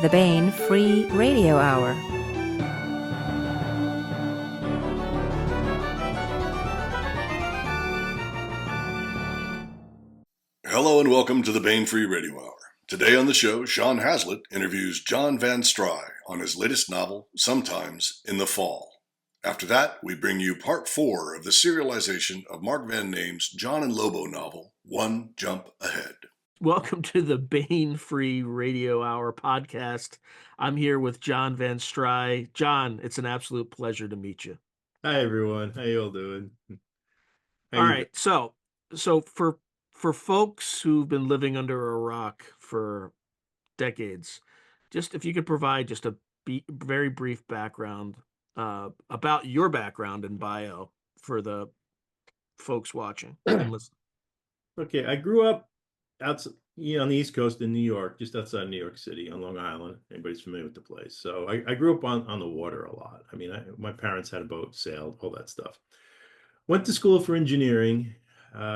the Bain Free Radio Hour. Hello and welcome to the Bain Free Radio Hour. Today on the show, Sean Hazlett interviews John Van Stry on his latest novel, Sometimes in the Fall. After that, we bring you part 4 of the serialization of Mark Van Name's John and Lobo novel, One Jump Ahead. Welcome to the Bain Free Radio Hour podcast. I'm here with John Van Stry. John, it's an absolute pleasure to meet you. Hi everyone, how you all doing? All right, so for folks who've been living under a rock for decades, just if you could provide just a very brief background about your background and bio for the folks watching and listening. Okay, I grew up outside, on the East Coast in New York, just outside New York City on Long Island. Anybody's familiar with the place? So I grew up on the water a lot. I mean, my parents had a boat, sailed, all that stuff. Went to school for engineering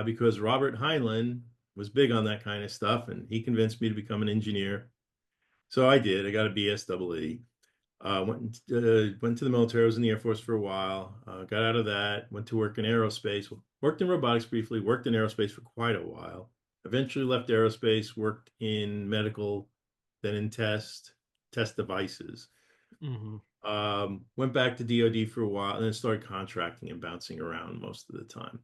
because Robert Heinlein was big on that kind of stuff, and he convinced me to become an engineer. So I did. I got a BSEE. Went to the military. I was in the Air Force for a while. Got out of that. Went to work in aerospace. Worked in robotics briefly. Worked in aerospace for quite a while. Eventually left aerospace. Worked in medical, then in test devices. Mm-hmm. Went back to DoD for a while, and then started contracting and bouncing around most of the time.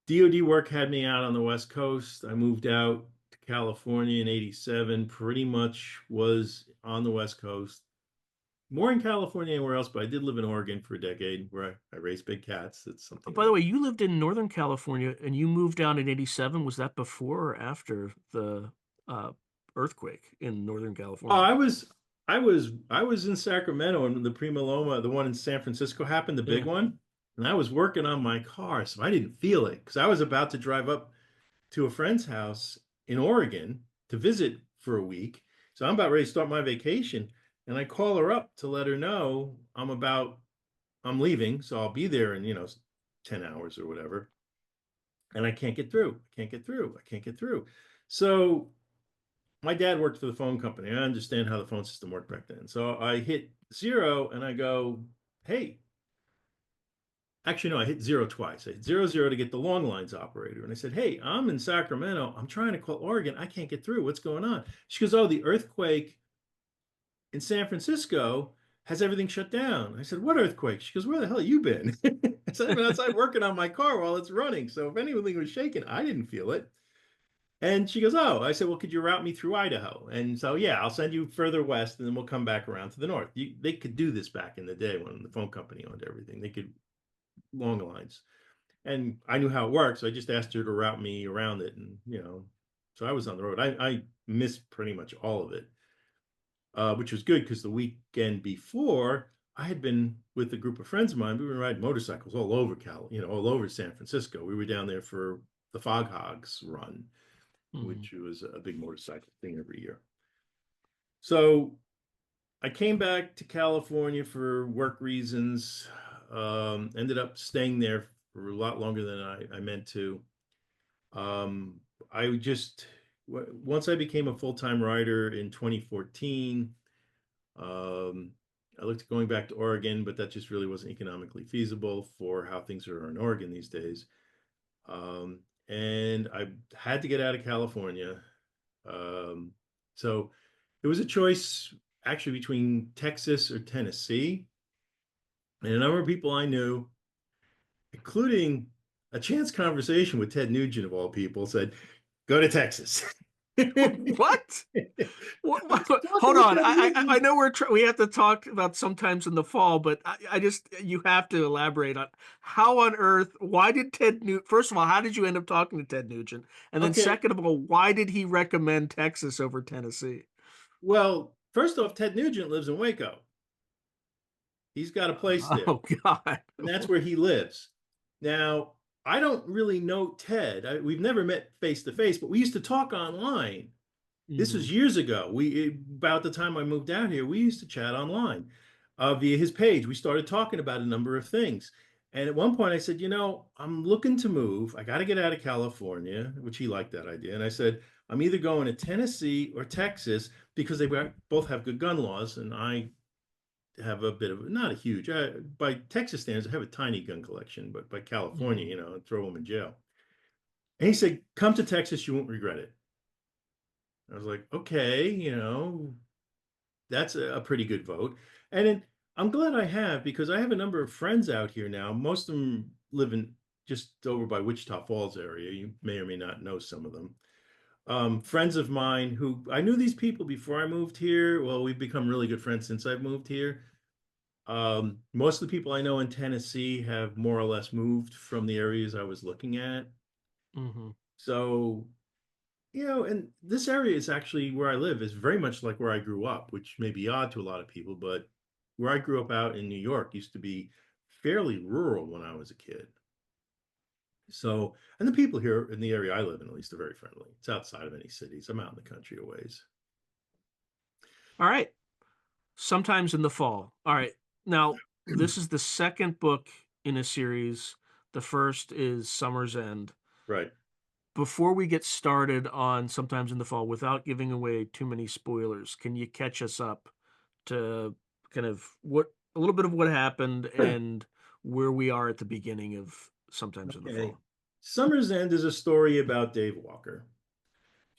DoD work had me out on the West Coast. I moved out to California in '87. Pretty much was on the West Coast, more in California than anywhere else, but I did live in Oregon for a decade where I raised big cats. That's something. By the way, you lived in Northern California and you moved down in '87. Was that before or after the earthquake in Northern California? Oh, I was in Sacramento, and the Prima Loma, the one in San Francisco happened, the big one. And I was working on my car, so I didn't feel it because I was about to drive up to a friend's house in Oregon to visit for a week. So I'm about ready to start my vacation. And I call her up to let her know I'm leaving. So I'll be there in, 10 hours or whatever. And I can't get through. I can't get through. So my dad worked for the phone company. I understand how the phone system worked back then. So I hit 0 and I go, hey, actually, no, I hit 0 twice. I hit 0 to get the long lines operator. And I said, hey, I'm in Sacramento. I'm trying to call Oregon. I can't get through. What's going on? She goes, oh, the earthquake in San Francisco has everything shut down. I said, what earthquake? She goes, where the hell have you been? I said, I've been outside working on my car while it's running. So if anything was shaking, I didn't feel it. And she goes, oh, I said, well, could you route me through Idaho? And so, yeah, I'll send you further west and then we'll come back around to the north. They could do this back in the day when the phone company owned everything. They could long lines. And I knew how it works. So I just asked her to route me around it. And, so I was on the road. I missed pretty much all of it, which was good because the weekend before I had been with a group of friends of mine. We were riding motorcycles all over all over San Francisco. We were down there for the Fog Hogs run, which was a big motorcycle thing every year. So I came back to California for work reasons. Ended up staying there for a lot longer than I meant to. Once I became a full-time writer in 2014, I looked at going back to Oregon, but that just really wasn't economically feasible for how things are in Oregon these days. And I had to get out of California. So it was a choice actually between Texas or Tennessee. And a number of people I knew, including a chance conversation with Ted Nugent of all people, said, go to Texas. What? Hold on. I know we have to talk about sometimes in the fall, but you have to elaborate on how on earth, why did first of all, how did you end up talking to Ted Nugent? And then second of all, why did he recommend Texas over Tennessee? Well, first off, Ted Nugent lives in Waco. He's got a place there. Oh, God. And that's where he lives. Now, I don't really know Ted. We've never met face to face, but we used to talk online. Mm-hmm. This was years ago. About the time I moved out here, we used to chat online via his page. We started talking about a number of things. And at one point I said, I'm looking to move. I got to get out of California, which he liked that idea. And I said, I'm either going to Tennessee or Texas, because they both have good gun laws, and I have a bit of not a huge by Texas standards, I have a tiny gun collection, but by California, throw them in jail. And he said, "Come to Texas, you won't regret it." I was like, okay, that's a pretty good vote. And then I'm glad I have, because I have a number of friends out here now. Most of them live in just over by Wichita Falls area. You may or may not know some of them. Friends of mine who I knew these people before I moved here. Well, we've become really good friends since I've moved here. Most of the people I know in Tennessee have more or less moved from the areas I was looking at. Mm-hmm. So, and this area is actually where I live is very much like where I grew up, which may be odd to a lot of people, but where I grew up out in New York used to be fairly rural when I was a kid. So, and the people here in the area I live in, at least, are very friendly. It's outside of any cities. I'm out in the country a ways. All right. Sometimes in the fall. All right. Now, this is the second book in a series. The first is Summer's End. Right. Before we get started on Sometimes in the Fall, without giving away too many spoilers, can you catch us up to kind of a little bit of what happened and where we are at the beginning of Sometimes in the Okay. Fall? Summer's End is a story about Dave Walker.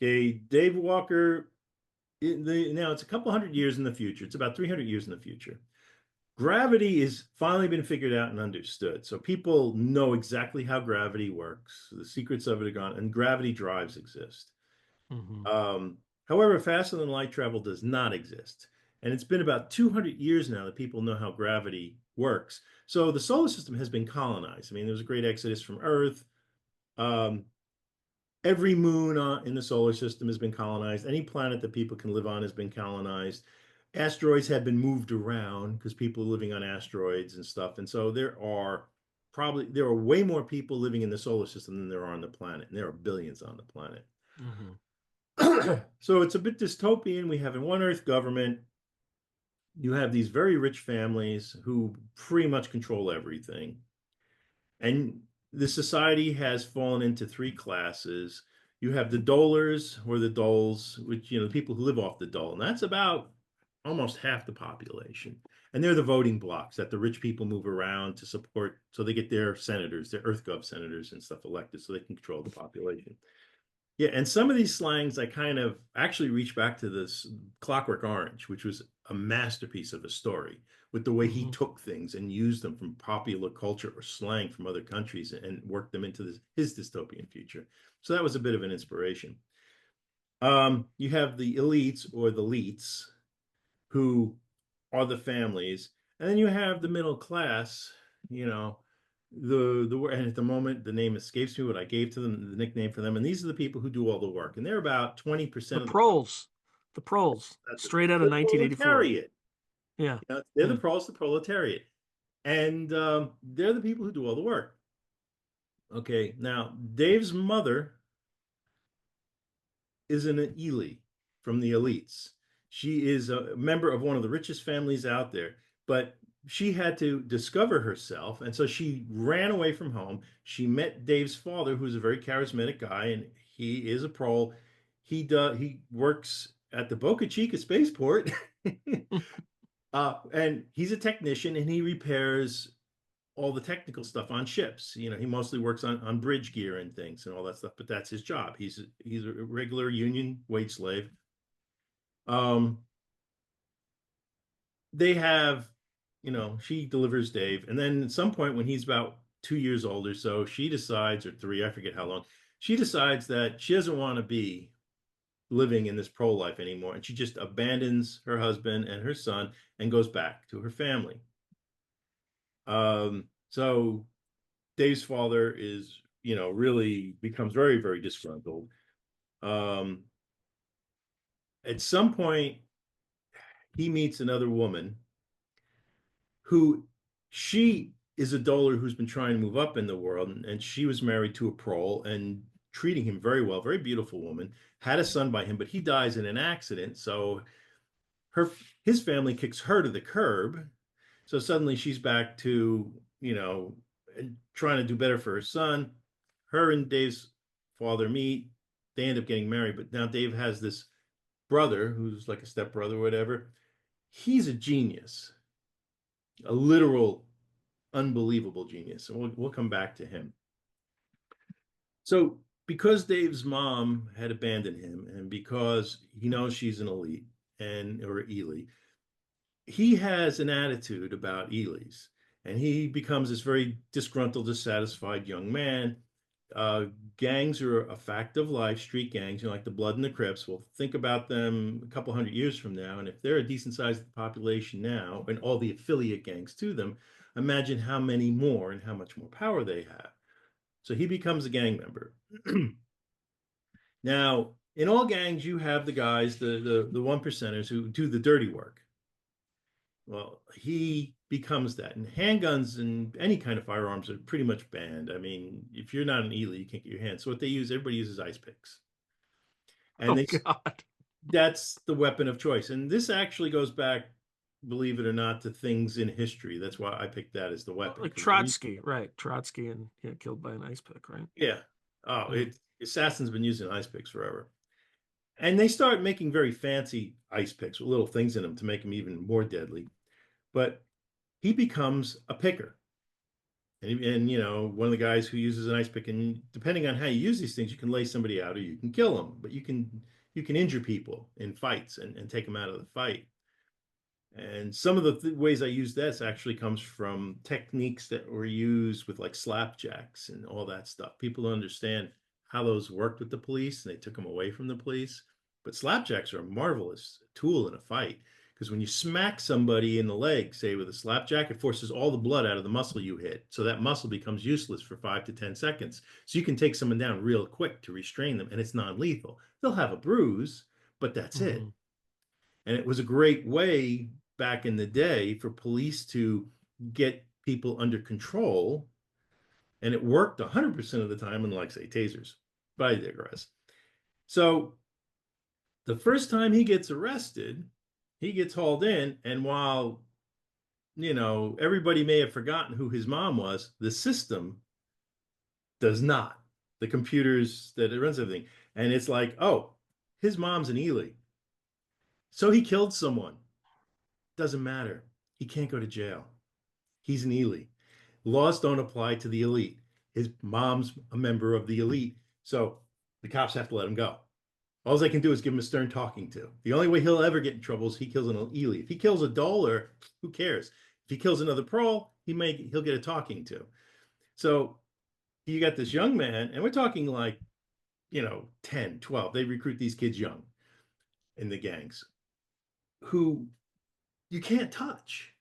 Okay, Dave Walker, now it's a couple hundred years in the future. It's about 300 years in the future. Gravity is finally been figured out and understood. So people know exactly how gravity works. The secrets of it are gone, and gravity drives exist. Mm-hmm. However, faster than light travel does not exist. And it's been about 200 years now that people know how gravity works. So the solar system has been colonized. I mean, there was a great exodus from Earth. Um, every moon in the solar system has been colonized. Any planet that people can live on has been colonized. Asteroids have been moved around because people are living on asteroids and stuff. And so there are way more people living in the solar system than there are on the planet. And there are billions on the planet. Mm-hmm. So it's a bit dystopian. We have a one Earth government. You have these very rich families who pretty much control everything. And the society has fallen into three classes. You have the dolers or the doles, which, the people who live off the dole. And that's about almost half the population. And they're the voting blocks that the rich people move around to support. So they get their senators, their EarthGov senators and stuff elected so they can control the population. Yeah, and some of these slangs I kind of actually reach back to this Clockwork Orange, which was a masterpiece of a story with the way he took things and used them from popular culture or slang from other countries and worked them into his dystopian future. So that was a bit of an inspiration. You have the elites or the leets who are the families, and then you have the middle class, you know, and at the moment the name escapes me what I gave to them, the nickname for them, and these are the people who do all the work, and they're about 20% The of the proles. The proles. that's it. Straight out of The 1984. proletariat. Yeah. They're Yeah. the proles, the proletariat, and they're the people who do all the work. Okay, now Dave's mother is an Ely from the elites. She is a member of one of the richest families out there, but she had to discover herself. And so she ran away from home. She met Dave's father, who's a very charismatic guy, and he is a prole. He works at the Boca Chica spaceport. And he's a technician and he repairs all the technical stuff on ships. He mostly works on bridge gear and things and all that stuff, but that's his job. He's a regular union wage slave. They have, she delivers Dave, and then at some point when he's about 2 years old or so, she decides, or three, I forget how long, she decides that she doesn't want to be living in this pro life anymore, and she just abandons her husband and her son and goes back to her family. So Dave's father is, really becomes very, very disgruntled. At some point, he meets another woman who she is a doler who's been trying to move up in the world, and she was married to a prole and treating him very well, very beautiful woman, had a son by him, but he dies in an accident. So his family kicks her to the curb. So suddenly she's back to, trying to do better for her son. Her and Dave's father meet. They end up getting married, but now Dave has this brother, who's like a stepbrother or whatever, he's a genius, a literal, unbelievable genius. And we'll come back to him. So because Dave's mom had abandoned him, and because he knows she's an elite or Ely, he has an attitude about Ely's, and he becomes this very disgruntled, dissatisfied young man. Gangs are a fact of life, street gangs, like the Blood and the Crips. We'll think about them a couple hundred years from now, and if they're a decent sized population now, and all the affiliate gangs to them, imagine how many more and how much more power they have. So he becomes a gang member. Now, in all gangs, you have the guys, the one percenters who do the dirty work. Well, he becomes that. And handguns and any kind of firearms are pretty much banned. I mean, if you're not an Ely, you can't get your hands. So what they use, everybody uses ice picks. And God. That's the weapon of choice. And this actually goes back, believe it or not, to things in history. That's why I picked that as the weapon. Like Trotsky, right? Trotsky and killed by an ice pick, right? Yeah. Assassins have been using ice picks forever. And they start making very fancy ice picks with little things in them to make them even more deadly. But he becomes a picker. And one of the guys who uses an ice pick, and depending on how you use these things, you can lay somebody out or you can kill them, but you can injure people in fights and take them out of the fight. And some of the ways I use this actually comes from techniques that were used with like slapjacks and all that stuff. People don't understand how those worked with the police, and they took them away from the police. But slapjacks are a marvelous tool in a fight, because when you smack somebody in the leg, say with a slapjack, it forces all the blood out of the muscle you hit. So that muscle becomes useless for 5 to 10 seconds. So you can take someone down real quick to restrain them, and it's non-lethal. They'll have a bruise, but that's it. And it was a great way back in the day for police to get people under control. And it worked 100% of the time, unlike, say, tasers. But I digress. So the first time he gets arrested, he gets hauled in. And while, everybody may have forgotten who his mom was, the system does not. The computers that it runs everything. And it's like, oh, his mom's an Ely. So he killed someone. Doesn't matter. He can't go to jail. He's an Ely. Laws don't apply to the elite. His mom's a member of the elite. So the cops have to let him go. All they can do is give him a stern talking to. The only way he'll ever get in trouble is he kills an Ely. If he kills a Doler, who cares? If he kills another Prol, he'll get a talking to. So you got this young man, and we're talking like, 10, 12. They recruit these kids young in the gangs who you can't touch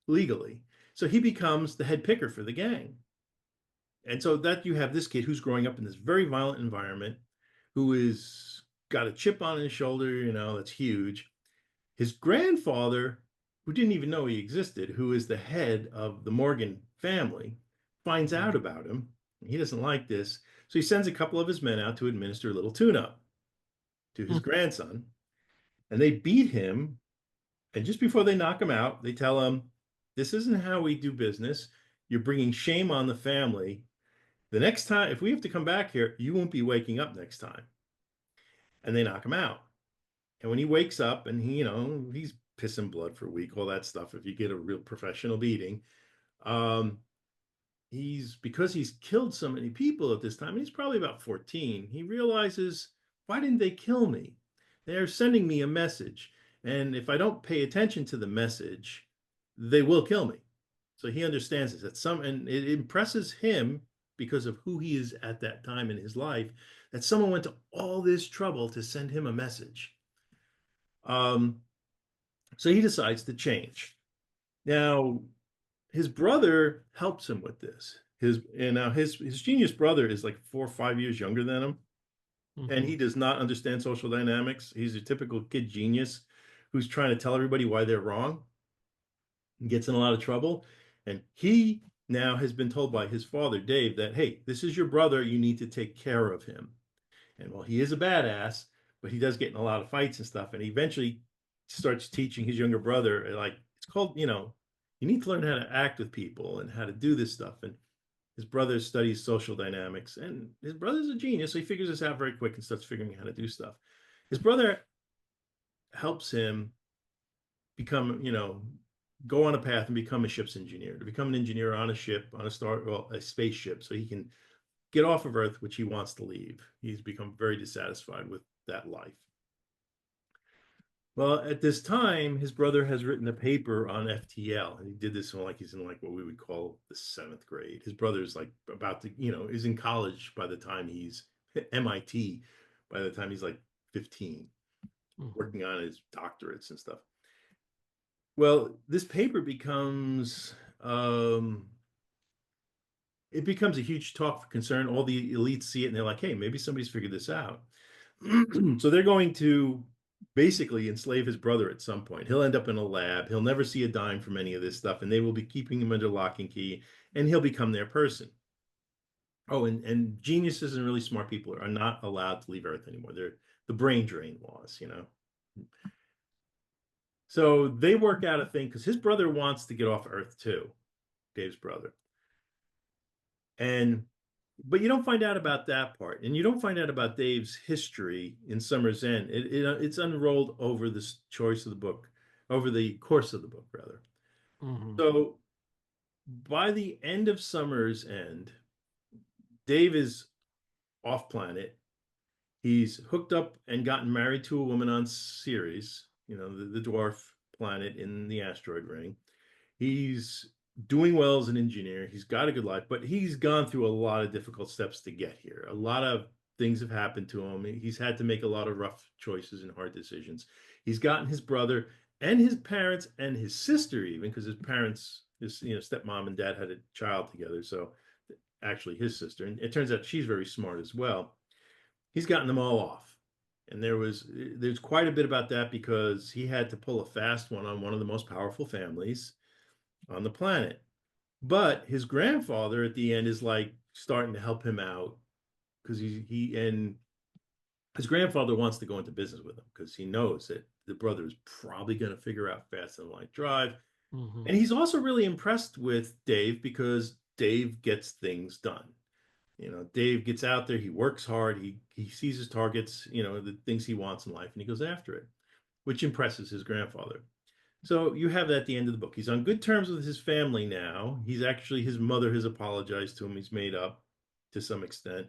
legally. So he becomes the head picker for the gang. And so that you have this kid who's growing up in this very violent environment, who is got a chip on his shoulder, that's huge. His grandfather, who didn't even know he existed, who is the head of the Morgan family, finds out about him. He doesn't like this. So he sends a couple of his men out to administer a little tune-up to his grandson. And they beat him. And just before they knock him out, they tell him, this isn't how we do business. You're bringing shame on the family. The next time, if we have to come back here, you won't be waking up next time. And they knock him out. And when he wakes up, and he's pissing blood for a week, all that stuff, if you get a real professional beating, because he's killed so many people at this time, and he's probably about 14, he realizes, why didn't they kill me? They're sending me a message. And if I don't pay attention to the message, they will kill me. So he understands this. And it impresses him, because of who he is at that time in his life, that someone went to all this trouble to send him a message. So he decides to change. Now, his brother helps him with this. His genius brother is like 4 or 5 years younger than him. And he does not understand social dynamics. He's a typical kid genius who's trying to tell everybody why they're wrong and gets in a lot of trouble. And he now has been told by his father, Dave, that, hey, this is your brother. You need to take care of him. And well, he is a badass, but he does get in a lot of fights and stuff. And he eventually starts teaching his younger brother, like, it's called, you need to learn how to act with people and how to do this stuff. And his brother studies social dynamics, and his brother's a genius. So he figures this out very quick and starts figuring out how to do stuff. His brother helps him become, go on a path and become a ship's engineer, to become an engineer on a ship, on a spaceship, so he can get off of Earth, which he wants to leave. He's become very dissatisfied with that life. Well, at this time, his brother has written a paper on FTL, and he did this when he's in what we would call the 7th grade. His brother's about to, is in college by the time he's MIT, by the time he's 15, working on his doctorates and stuff. Well, this paper becomes it becomes a huge talk for concern. All the elites see it and they're like, hey, maybe somebody's figured this out. So they're going to basically enslave his brother at some point. He'll end up in a lab. He'll never see a dime from any of this stuff, and they will be keeping him under lock and key, and he'll become their person. Oh, and geniuses and really smart people are not allowed to leave Earth anymore. They're the brain drain laws, So they work out a thing because his brother wants to get off Earth too, Dave's brother. But you don't find out about that part, and you don't find out about Dave's history in Summer's End. It's unrolled over the choice of the book, over the course of the book, rather. So by the end of Summer's End, Dave is off planet. He's hooked up and gotten married to a woman on Ceres, the dwarf planet in the asteroid ring. He's doing well as an engineer. He's got a good life, but he's gone through a lot of difficult steps to get here. A lot of things have happened to him. He's had to make a lot of rough choices and hard decisions. He's gotten his brother and his parents and his sister, even because his parents, his stepmom and dad had a child together. So actually his sister, and it turns out she's very smart as well. He's gotten them all off. And there's quite a bit about that because he had to pull a fast one on one of the most powerful families on the planet. But his grandfather at the end is starting to help him out because his grandfather wants to go into business with him because he knows that the brother is probably going to figure out fast and light drive. And he's also really impressed with Dave because Dave gets things done. Dave gets out there, he works hard, he sees his targets, the things he wants in life, and he goes after it, which impresses his grandfather. So you have that at the end of the book. He's on good terms with his family now. His mother has apologized to him. He's made up to some extent.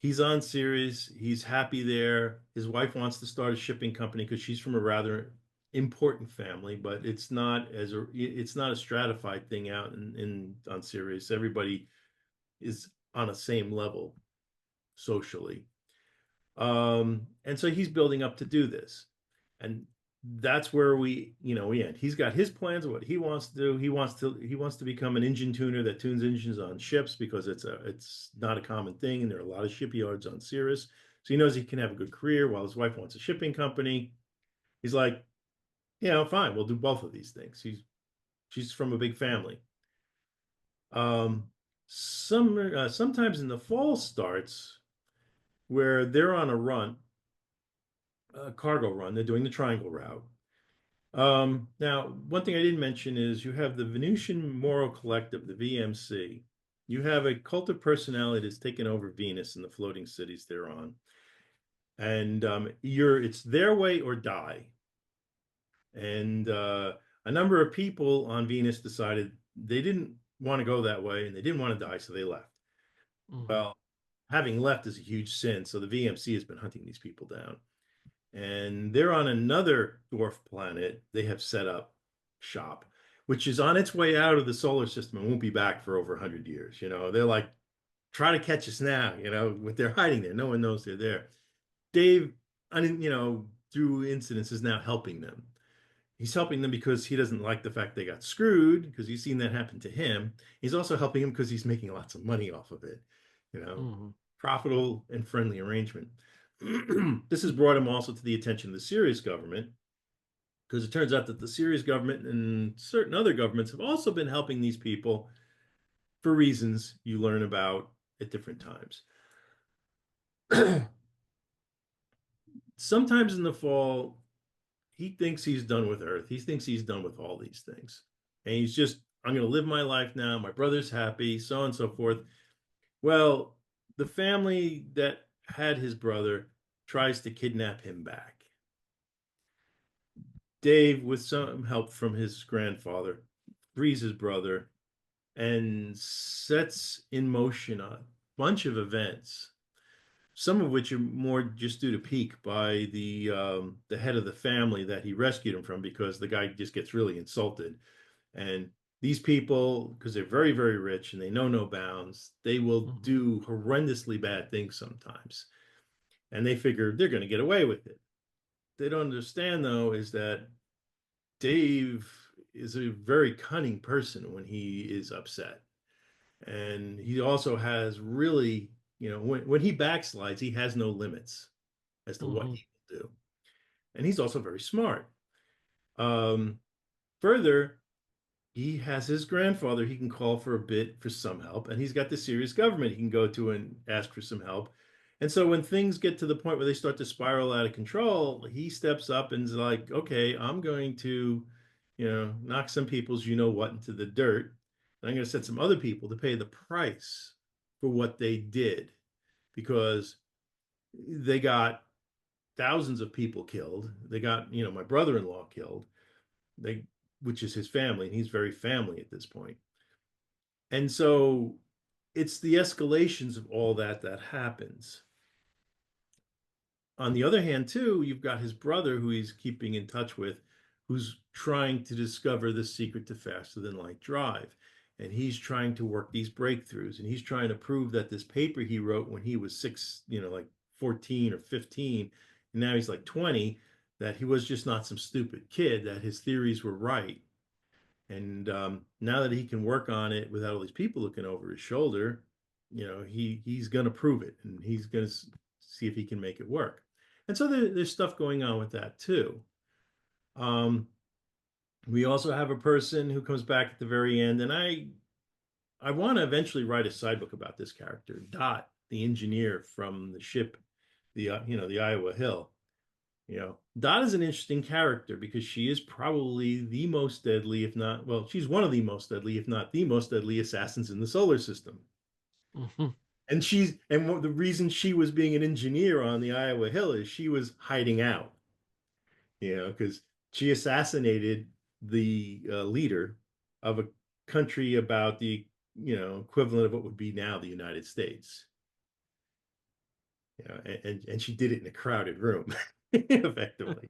He's on Ceres. He's happy there. His wife wants to start a shipping company because she's from a rather important family, but it's not a stratified thing out on Ceres. Everybody is on a same level socially. And so he's building up to do this. And that's where we end. He's got his plans of what he wants to do. He wants to become an engine tuner that tunes engines on ships because it's not a common thing, and there are a lot of shipyards on Ceres. So he knows he can have a good career while his wife wants a shipping company. He's like, fine, we'll do both of these things. She's from a big family. Sometimes in the fall starts where they're on a cargo run. They're doing the triangle route. Now, one thing I didn't mention is you have the Venusian Moral Collective, the VMC. You have a cult of personality that's taken over Venus and the floating cities they're on. And it's their way or die. And a number of people on Venus decided they didn't want to go that way and they didn't want to die, so they left. Well, having left is a huge sin, so the VMC has been hunting these people down. And they're on another dwarf planet. They have set up shop, which is on its way out of the solar system and won't be back for over 100 years. They're like, try to catch us now, what they're hiding there. No one knows they're there. Dave, through incidents, is now helping them. He's helping them because he doesn't like the fact they got screwed, because he's seen that happen to him. He's also helping him because he's making lots of money off of it. Profitable and friendly arrangement. This has brought him also to the attention of the Ceres government, because it turns out that the Ceres government and certain other governments have also been helping these people for reasons you learn about at different times. Sometimes in the fall, he thinks he's done with Earth. He thinks he's done with all these things. And he's just, I'm going to live my life now. My brother's happy, so on and so forth. Well, the family that had his brother tries to kidnap him back. Dave, with some help from his grandfather, frees his brother and sets in motion a bunch of events, some of which are more just due to pique by the head of the family that he rescued him from, because the guy just gets really insulted. And these people, because they're very, very rich and they know no bounds, they will do horrendously bad things sometimes. And they figure they're going to get away with it. They don't understand, though, is that Dave is a very cunning person when he is upset. And he also has really, when he backslides, he has no limits as to what he will do. And he's also very smart. Further, he has his grandfather he can call for a bit for some help, and he's got the serious government he can go to and ask for some help. And so when things get to the point where they start to spiral out of control, he steps up and is like, okay, I'm going to, knock some people's what into the dirt. And I'm going to set some other people to pay the price for what they did, because they got thousands of people killed. They got, my brother-in-law killed. Which is his family, and he's very family at this point. And so it's the escalations of all that happens. On the other hand, too, you've got his brother who he's keeping in touch with, who's trying to discover the secret to faster than light drive. And he's trying to work these breakthroughs, and he's trying to prove that this paper he wrote when he was 14 or 15, and now he's like 20, that he was just not some stupid kid, that his theories were right. And now that he can work on it without all these people looking over his shoulder, he's going to prove it, and he's going to see if he can make it work. And so there's stuff going on with that too. We also have a person who comes back at the very end, and I want to eventually write a side book about this character, Dot, the engineer from the ship, the Iowa Hill. Dot is an interesting character because she is probably the most deadly, if not, well, she's one of the most deadly, if not the most deadly assassins in the solar system. And the reason she was being an engineer on the Iowa Hill is she was hiding out, because she assassinated the leader of a country about the, equivalent of what would be now the United States. And she did it in a crowded room. Effectively.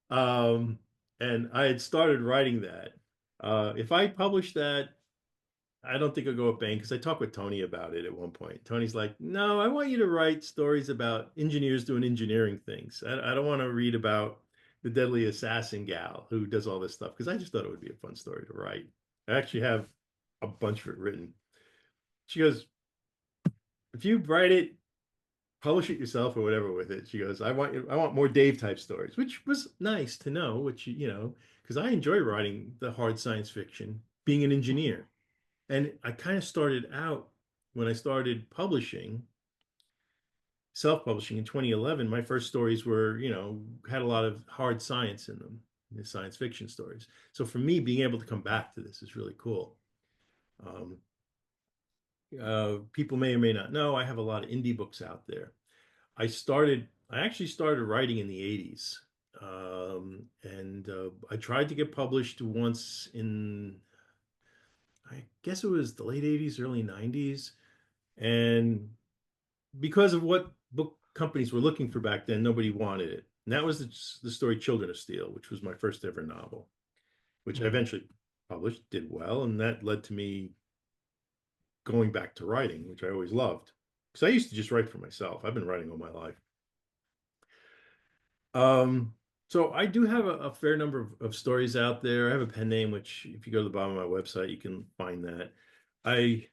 And I had started writing that. If I publish that, I don't think I'll go with Bane, because I talked with Tony about it at one point. Tony's like, no, I want you to write stories about engineers doing engineering things. I don't want to read about the deadly assassin gal who does all this stuff, because I just thought it would be a fun story to write. I actually have a bunch of it written. She goes, if you write it, publish it yourself or whatever with it. She goes, I want more Dave type stories, which was nice to know, because I enjoy writing the hard science fiction, being an engineer. And I kind of started out when I started publishing, self-publishing in 2011. My first stories were, had a lot of hard science in them, the science fiction stories. So for me, being able to come back to this is really cool. People may or may not know, I have a lot of indie books out there. I actually started writing in the 80s. And I tried to get published once in, I guess it was the late 80s, early 90s. And because of what book companies were looking for back then, nobody wanted it. And that was the story Children of Steel, which was my first ever novel, which I eventually published, did well. And that led to me going back to writing, which I always loved. Because I used to just write for myself. I've been writing all my life. So I do have a fair number of stories out there. I have a pen name, which if you go to the bottom of my website, you can find that. I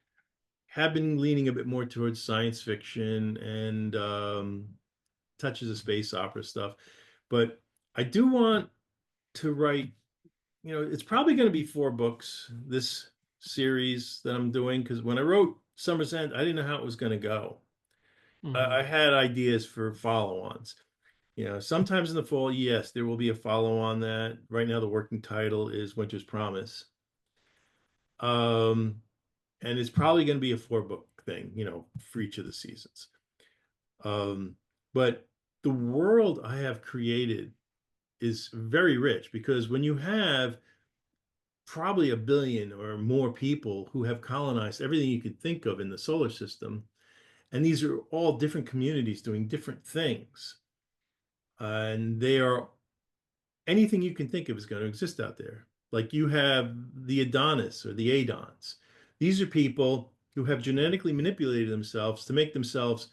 have been leaning a bit more towards science fiction and touches of space opera stuff. But I do want to write, it's probably going to be 4 books, this series that I'm doing, because when I wrote Summer's End, I didn't know how it was going to go. I had ideas for follow-ons. Sometimes in the fall, yes, there will be a follow-on that. Right now, the working title is Winter's Promise. And it's probably going to be a 4-book thing, for each of the seasons. But the world I have created is very rich, because when you have probably a billion or more people who have colonized everything you could think of in the solar system, and these are all different communities doing different things, and they are anything you can think of is going to exist out there. Like you have the Adonis or the Adons. These are people who have genetically manipulated themselves to make themselves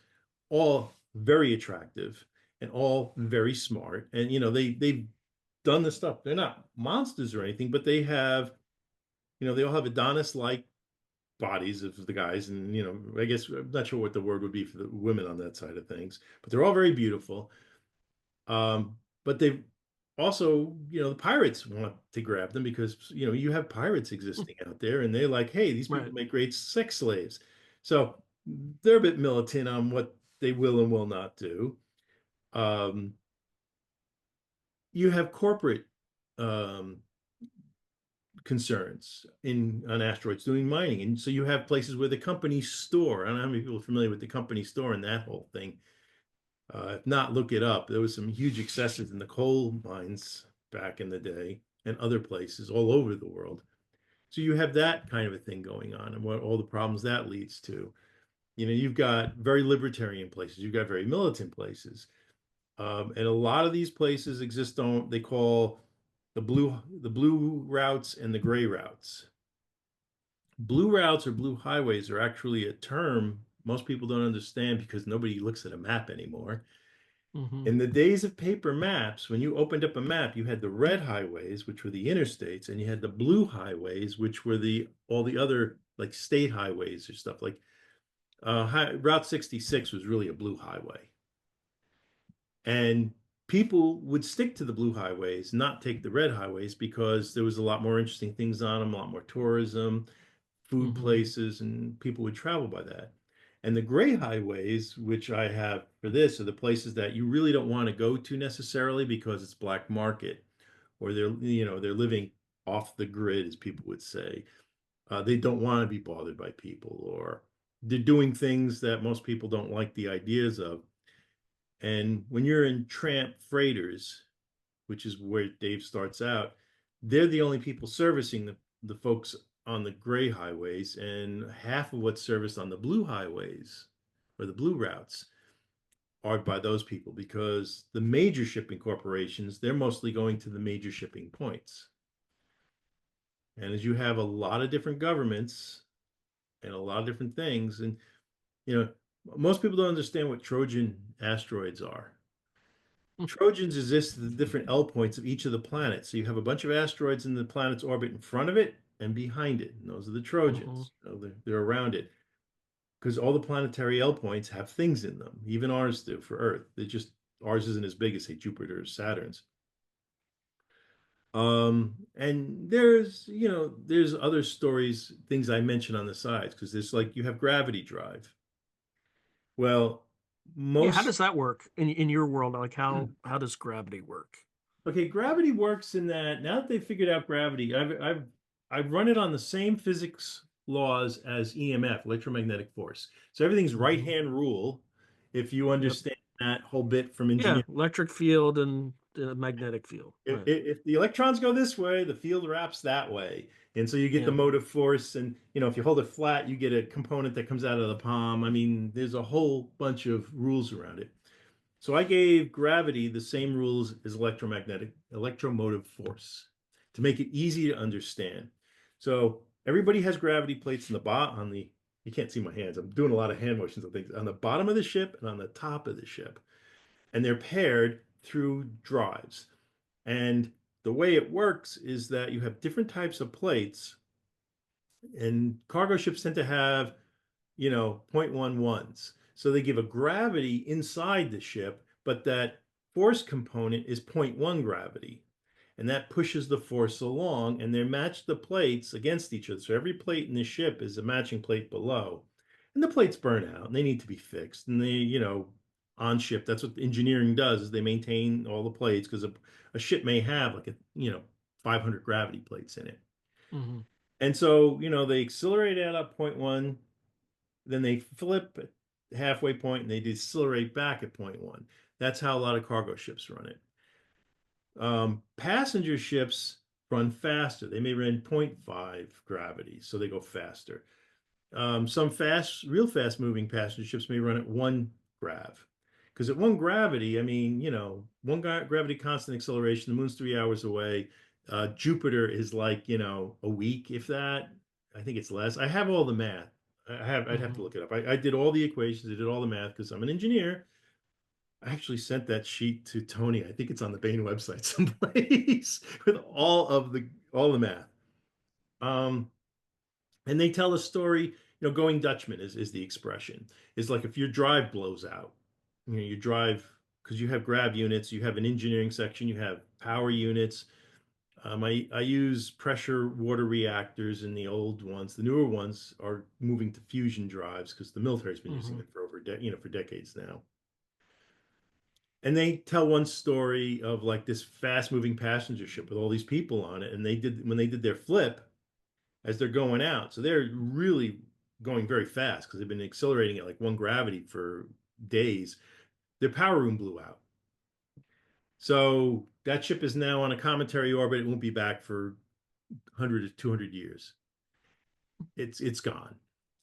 all very attractive and all very smart. And they've done the stuff. They're not monsters or anything, but they have, they all have Adonis-like bodies of the guys, and I guess I'm not sure what the word would be for the women on that side of things, but they're all very beautiful. But they've also, the pirates want to grab them, because you have pirates existing out there, and they're like, hey, these people Right. make great sex slaves. So they're a bit militant on what they will and will not do. Um, you have corporate um, concerns on asteroids doing mining, and so you have places where the company store. I don't know how many people are familiar with the company store and that whole thing. If not, look it up. There was some huge excesses in the coal mines back in the day, and other places all over the world. So you have that kind of a thing going on, and what all the problems that leads to. You've got very libertarian places, you've got very militant places, and a lot of these places exist on they call the blue routes and the gray routes. Blue routes or blue highways are actually a term most people don't understand, because nobody looks at a map anymore. Mm-hmm. In the days of paper maps, when you opened up a map, you had the red highways, which were the interstates, and you had the blue highways, which were all the other like state highways or stuff like Route 66 was really a blue highway. And people would stick to the blue highways, not take the red highways, because there was a lot more interesting things on them, a lot more tourism, food places, and people would travel by that. And the gray highways, which I have for this, are the places that you really don't want to go to necessarily, because it's black market, or they're living off the grid, as people would say. They don't want to be bothered by people, or they're doing things that most people don't like the ideas of. And when you're in tramp freighters, which is where Dave starts out, they're the only people servicing the folks on the gray highways, and half of what's serviced on the blue highways or the blue routes are by those people, because the major shipping corporations, they're mostly going to the major shipping points. And as you have a lot of different governments and a lot of different things, and most people don't understand what Trojan asteroids are. Trojans exist at the different L points of each of the planets. So you have a bunch of asteroids in the planet's orbit in front of it and behind it. And those are the Trojans. They're around it, because all the planetary L points have things in them. Even ours do for Earth. Ours isn't as big as, say, Jupiter or Saturn's. And there's other stories, things I mentioned on the sides, because there's like you have gravity drive. Well, Yeah, how most does that work in your world? Like how does gravity work? Okay, gravity works in that now that they've figured out gravity, I've run it on the same physics laws as EMF, electromagnetic force. So everything's right hand rule, if you Yep. understand that whole bit from Yeah, engineering. electric field and magnetic field. Right. If the electrons go this way, the field wraps that way. And so you get the Yeah. motive force, and if you hold it flat, you get a component that comes out of the palm. I mean, there's a whole bunch of rules around it. So I gave gravity the same rules as electromotive force, to make it easy to understand. So everybody has gravity plates in the bottom you can't see my hands. I'm doing a lot of hand motions and things on the bottom of the ship and on the top of the ship. And they're paired through drives. And the way it works is that you have different types of plates, and cargo ships tend to have 0.11s. So they give a gravity inside the ship, but that force component is 0.1 gravity. And that pushes the force along, and they match the plates against each other. So every plate in the ship is a matching plate below. And the plates burn out and they need to be fixed. And on ship, that's what engineering does, is they maintain all the plates, because a ship may have like 500 gravity plates in it. Mm-hmm. And so, they accelerate at a 0.1, then they flip at halfway point and they decelerate back at 0.1. That's how a lot of cargo ships run it. Passenger ships run faster. They may run 0.5 gravity, so they go faster. Some real fast moving passenger ships may run at 1 grav. Because at 1 gravity, I mean, one gravity constant acceleration, the moon's 3 hours away. Jupiter is like, a week, if that. I think it's less. I have all the math. I'd have to look it up. I did all the equations, I did all the math because I'm an engineer. I actually sent that sheet to Tony. I think it's on the Bain website someplace with all the math. Um, and they tell a story, going Dutchman is the expression. It's like if your drive blows out, you drive because you have grav units, you have an engineering section, you have power units. I use pressure water reactors in the old ones. The newer ones are moving to fusion drives because the military's been using it for for decades now. And they tell one story of like this fast moving passenger ship with all these people on it. And when they did their flip as they're going out. So they're really going very fast because they've been accelerating at like 1 gravity for days. Their power room blew out. So that ship is now on a cometary orbit. It won't be back for 100 to 200 years. It's gone.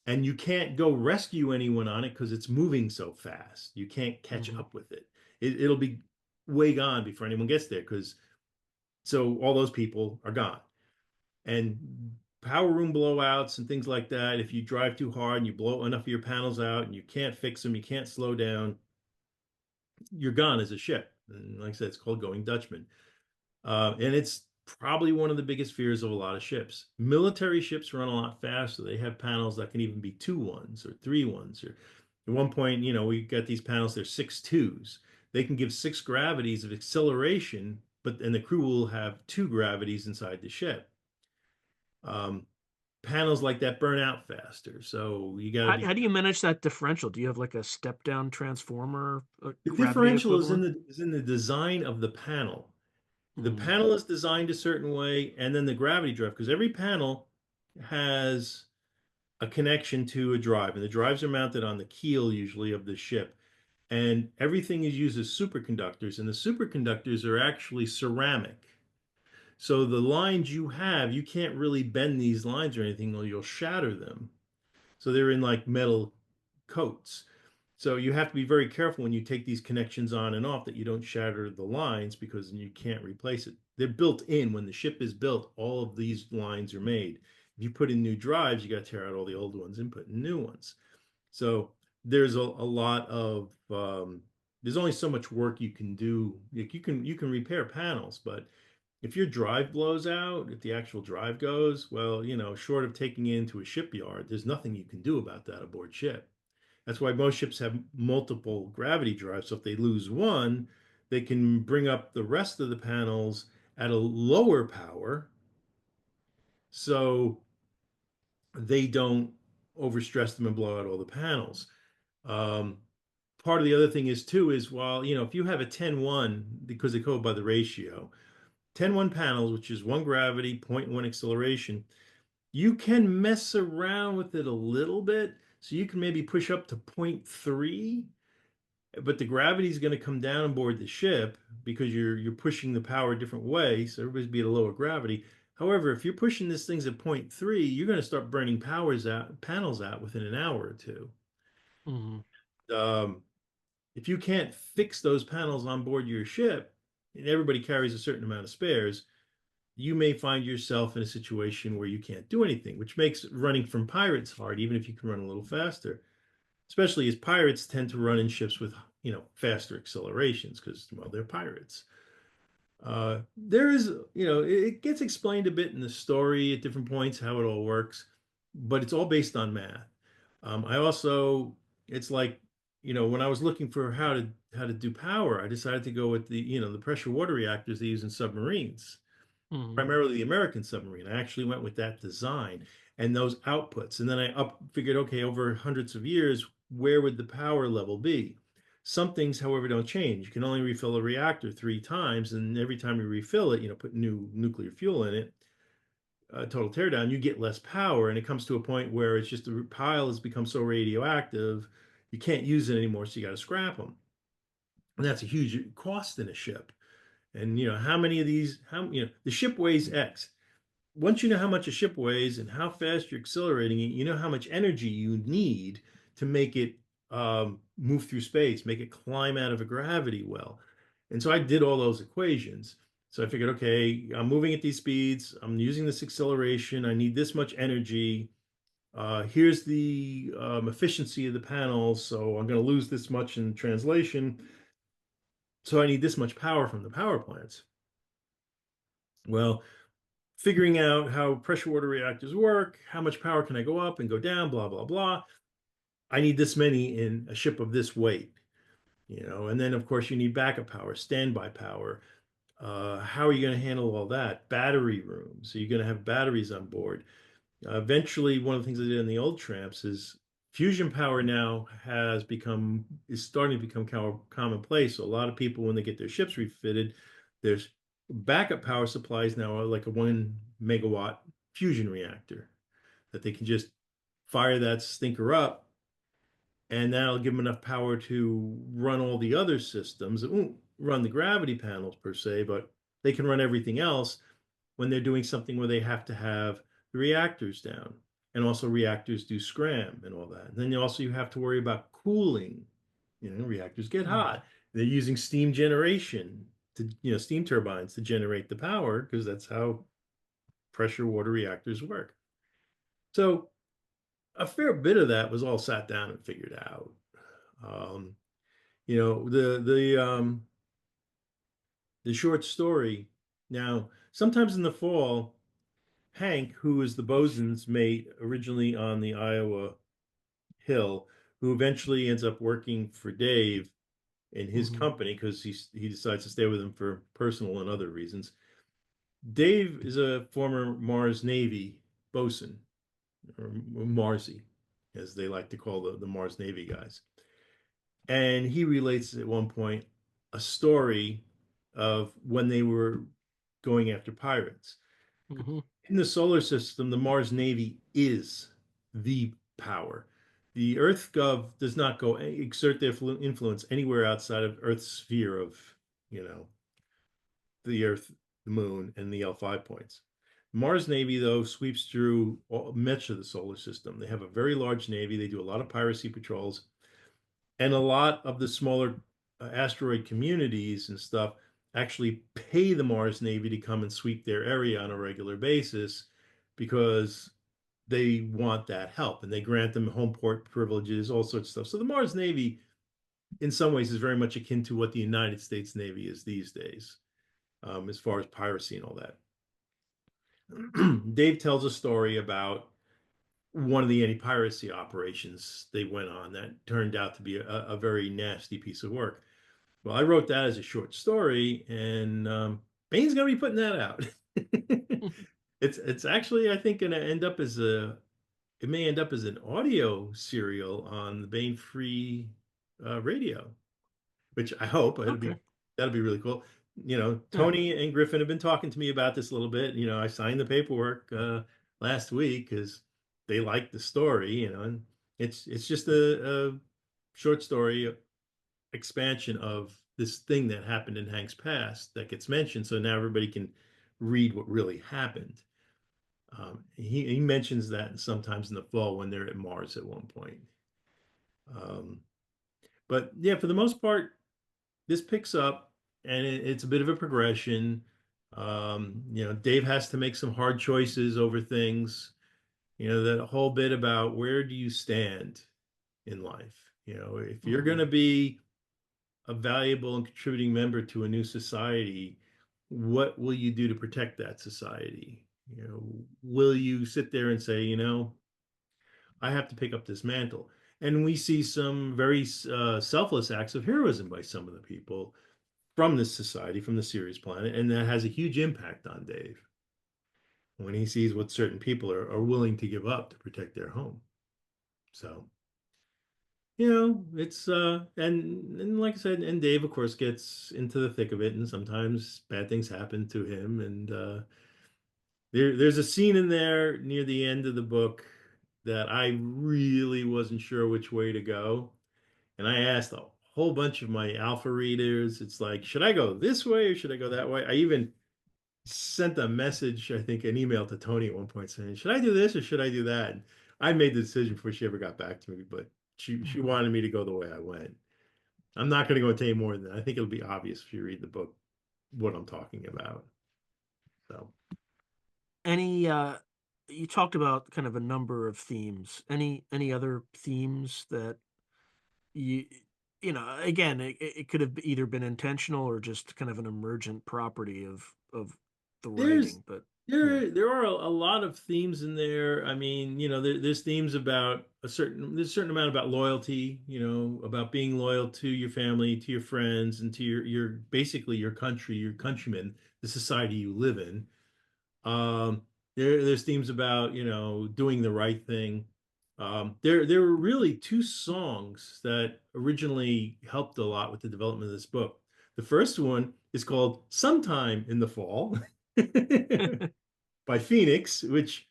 And you can't go rescue anyone on it because it's moving so fast. You can't catch up with it. It'll be way gone before anyone gets there so all those people are gone. And power room blowouts and things like that, if you drive too hard and you blow enough of your panels out and you can't fix them, you can't slow down, you're gone as a ship. And like I said, it's called going Dutchman. And it's probably one of the biggest fears of a lot of ships. Military ships run a lot faster. They have panels that can even be 2 1s or 3 1s. Or at one point, we got these panels, they're 6 2s. They can give 6 gravities of acceleration, and the crew will have 2 gravities inside the ship. Panels like that burn out faster, so you got to be. How do you manage that differential? Do you have like a step down transformer? The differential is in the design of the panel. The panel is designed a certain way, and then the gravity drive, because every panel has a connection to a drive, and the drives are mounted on the keel usually of the ship, and everything is used as superconductors, and the superconductors are actually ceramic. So the lines you can't really bend these lines or anything, or you'll shatter them. So they're in like metal coats. So you have to be very careful when you take these connections on and off that you don't shatter the lines because you can't replace it. They're built in. When the ship is built, all of these lines are made. If you put in new drives, you got to tear out all the old ones and put in new ones. So there's a lot of there's only so much work you can do. Like you can repair panels, but if your drive blows out, if the actual drive goes, well, short of taking it into a shipyard, there's nothing you can do about that aboard ship. That's why most ships have multiple gravity drives. So if they lose one, they can bring up the rest of the panels at a lower power so they don't overstress them and blow out all the panels. Um, Part of the other thing is while, if you have a 10-1, because they go by the ratio, 10-1 panels, which is 1 gravity, 0.1 acceleration, you can mess around with it a little bit. So you can maybe push up to 0.3, but the gravity is going to come down aboard the ship because you're pushing the power a different way. So everybody's be at a lower gravity. However, if you're pushing this things at 0.3, you're going to start burning panels out within an hour or two. If you can't fix those panels on board your ship, and everybody carries a certain amount of spares, you may find yourself in a situation where you can't do anything, which makes running from pirates hard, even if you can run a little faster, especially as pirates tend to run in ships with, faster accelerations because, well, they're pirates. There is, it gets explained a bit in the story at different points how it all works, but it's all based on math. I also, it's like, when I was looking for how to do power, I decided to go with the pressure water reactors they use in submarines, primarily the American submarine. I actually went with that design and those outputs, and then I figured, okay, over hundreds of years, where would the power level be? Some things, however, don't change. You can only refill a reactor 3 times, and every time you refill it, put new nuclear fuel in it, total teardown, you get less power, and it comes to a point where it's just the pile has become so radioactive, you can't use it anymore, so you got to scrap them. And that's a huge cost in a ship. And how many of these, the ship weighs X. Once you know how much a ship weighs and how fast you're accelerating it, you know how much energy you need to make it move through space, make it climb out of a gravity well. And so I did all those equations. So I figured, okay, I'm moving at these speeds. I'm using this acceleration. I need this much energy. Here's the efficiency of the panels. So I'm going to lose this much in translation. So I need this much power from the power plants. Well, figuring out how pressure water reactors work, how much power can I go up and go down, blah, blah, blah. I need this many in a ship of this weight, and then of course you need backup power, standby power. How are you going to handle all that? Battery rooms. So you're going to have batteries on board. Eventually, one of the things I did in the old tramps is fusion power now is starting to become commonplace. So a lot of people, when they get their ships refitted, there's backup power supplies now are like a 1 megawatt fusion reactor that they can just fire that stinker up, and that'll give them enough power to run all the other systems. It won't run the gravity panels per se, but they can run everything else when they're doing something where they have to have the reactors down. And also reactors do scram and all that. And then you have to worry about cooling. Reactors get hot. They're using steam generation steam turbines to generate the power, because that's how pressure water reactors work. So a fair bit of that was all sat down and figured out. The short story. Now, sometimes in the fall, Hank, who is the bosun's mate originally on the Iowa Hill, who eventually ends up working for Dave in his company because he decides to stay with him for personal and other reasons. Dave is a former Mars Navy bosun, or Marsy, as they like to call the Mars Navy guys. And he relates at one point a story of when they were going after pirates. In the solar system, the Mars Navy is the power. The Earth Gov does not go exert their influence anywhere outside of Earth's sphere of, the Earth, the Moon, and the L5 points. Mars Navy, though, sweeps through much of the solar system. They have a very large Navy. They do a lot of piracy patrols. And a lot of the smaller asteroid communities and stuff actually pay the Mars Navy to come and sweep their area on a regular basis, because they want that help, and they grant them home port privileges, all sorts of stuff. So the Mars Navy, in some ways, is very much akin to what the United States Navy is these days, as far as piracy and all that. Dave tells a story about one of the anti-piracy operations they went on that turned out to be a very nasty piece of work. Well, I wrote that as a short story, and Bane's going to be putting that out. It's actually, I think, going to end up as an audio serial on the Bane Free radio, which I hope that'll be really cool. Tony and Griffin have been talking to me about this a little bit. I signed the paperwork last week because they liked the story. And it's just a short story expansion of this thing that happened in Hank's past that gets mentioned. So now everybody can read what really happened. He mentions that sometimes in the fall when they're at Mars at one point. But yeah, for the most part, this picks up, and it's a bit of a progression. Dave has to make some hard choices over things. That whole bit about where do you stand in life? If you're going to be a valuable and contributing member to a new society, what will you do to protect that society? Will you sit there and say, I have to pick up this mantle? And we see some very selfless acts of heroism by some of the people from this society, from the Sirius planet, and that has a huge impact on Dave when he sees what certain people are willing to give up to protect their home. So, it's and like I said, and Dave, of course, gets into the thick of it, and sometimes bad things happen to him. And there's a scene in there near the end of the book that I really wasn't sure which way to go. And I asked a whole bunch of my alpha readers. It's like, should I go this way or should I go that way? I even sent a message, I think, an email to Tony at one point saying, should I do this or should I do that? And I made the decision before she ever got back to me, but she wanted me to go the way I went. I'm not going to go into any more than that. I think it'll be obvious if you read the book what I'm talking about. So, Any you talked about kind of a number of themes. Any other themes that you you know, again, it could have either been intentional or just kind of an emergent property of the there's writing, but yeah. there are a lot of themes in there. I mean, there's themes about there's a certain amount about loyalty, about being loyal to your family, to your friends, and to your basically your country, your countrymen, the society you live in. Um, there's themes about, doing the right thing. There were really two songs that originally helped a lot with the development of this book. The first one is called Sometime in the Fall by Phoenix, which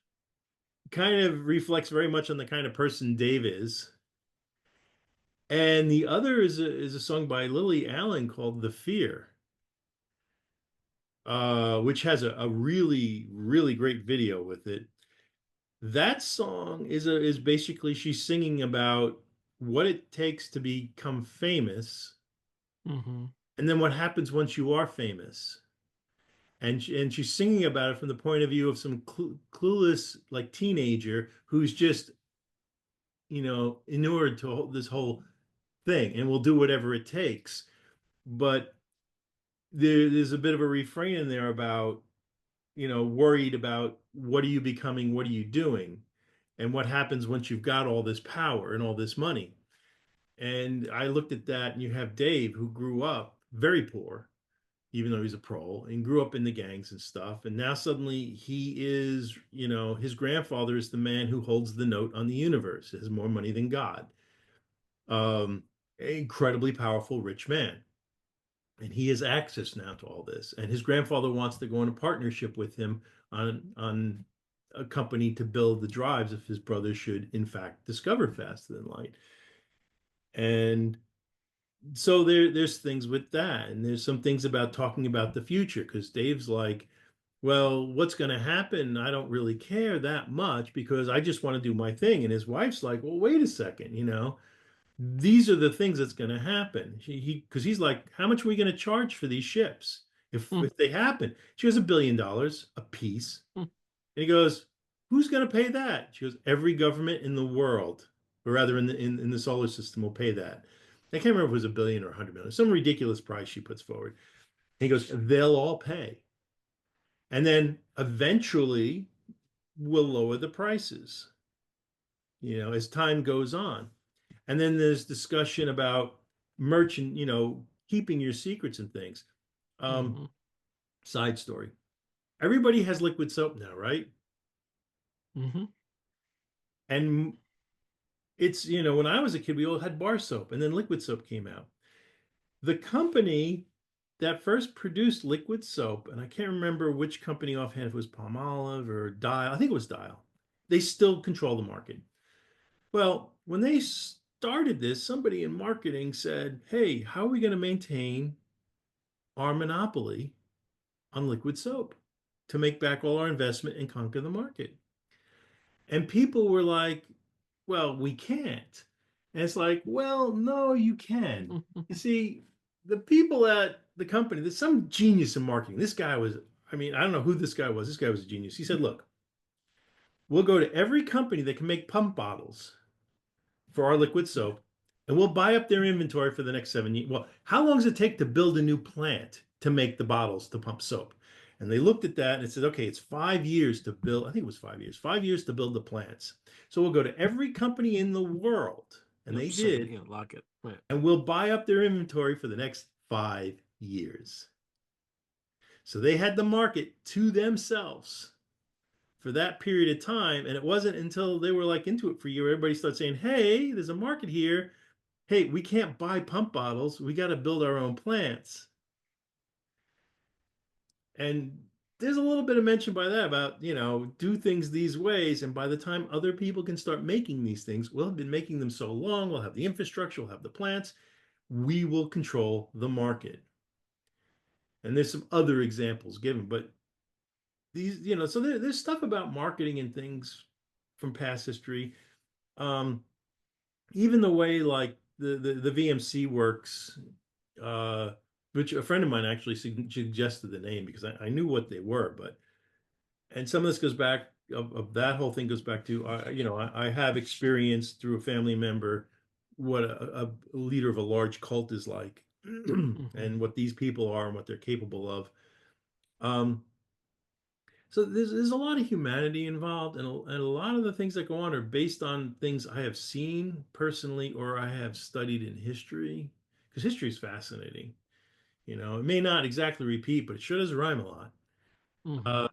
kind of reflects very much on the kind of person Dave is. And the other is a song by Lily Allen called The Fear, which has a really, really great video with it. That song is basically she's singing about what it takes to become famous, Mm-hmm. and then what happens once you are famous. And she's singing about it from the point of view of some clueless like teenager who's just inured to this whole thing and will do whatever it takes. But there's a bit of a refrain in there about worried about what are you becoming, what are you doing, and what happens once you've got all this power and all this money. And I looked at that, and you have Dave, who grew up very poor, even though he's a pro, and grew up in the gangs and stuff. And now suddenly he is, his grandfather is the man who holds the note on the universe, has more money than God. Um, Incredibly powerful, rich man. And he has access now to all this. And his grandfather wants to go in a partnership with him on a company to build the drives if his brother should, in fact, discover faster than light. And so there's things with that, and there's some things about talking about the future because Dave's like, well, what's going to happen? I don't really care that much because I just want to do my thing. And his wife's like, well, wait a second, these are the things that's going to happen. Because he's like, how much are we going to charge for these ships if they happen? She goes, $1 billion a piece. And he goes, who's going to pay that? She goes, every government in the world, or rather in the solar system, will pay that. I can't remember if it was $1 billion or $100 million, some ridiculous price she puts forward. And he goes, they'll all pay. And then eventually we'll lower the prices, as time goes on. And then there's discussion about merchant, keeping your secrets and things. Mm-hmm. Side story. Everybody has liquid soap now, right? Mm-hmm. And it's, when I was a kid, we all had bar soap, and then liquid soap came out. The company that first produced liquid soap, and I can't remember which company offhand, if it was Palmolive or Dial, I think it was Dial. They still control the market. Well, when they started this, somebody in marketing said, hey, how are we going to maintain our monopoly on liquid soap to make back all our investment and conquer the market? And people were like, well, we can't. And it's like, well, no, you can. You see, the people at the company, there's some genius in marketing. This guy was, I don't know who this guy was. This guy was a genius. He said, look, we'll go to every company that can make pump bottles for our liquid soap, and we'll buy up their inventory for the next 7 years. Well, how long does it take to build a new plant to make the bottles to pump soap? And they looked at that and said, okay, it's 5 years to build. I think it was 5 years. 5 years to build the plants. So we'll go to every company in the world, and they did, lock it. Right. and we'll buy up their inventory for the next 5 years. So they had the market to themselves for that period of time. And it wasn't until they were like into it for a year, everybody started saying, hey, there's a market here. Hey, we can't buy pump bottles. We got to build our own plants. And there's a little bit of mention by that about, do things these ways. And by the time other people can start making these things, we'll have been making them so long. We'll have the infrastructure, we'll have the plants. we will control the market. And there's some other examples given, but these, so there's stuff about marketing and things from past history. Um, Even the way like the VMC works, uh, which a friend of mine actually suggested the name because I knew what they were, but and some of this goes back of that whole thing goes back to I have experienced through a family member what a leader of a large cult is like Mm-hmm. and what these people are and what they're capable of. Um, so there's a lot of humanity involved, and a lot of the things that go on are based on things I have seen personally or I have studied in history, because history is fascinating. It may not exactly repeat, but it sure does rhyme a lot. Mm-hmm. Uh,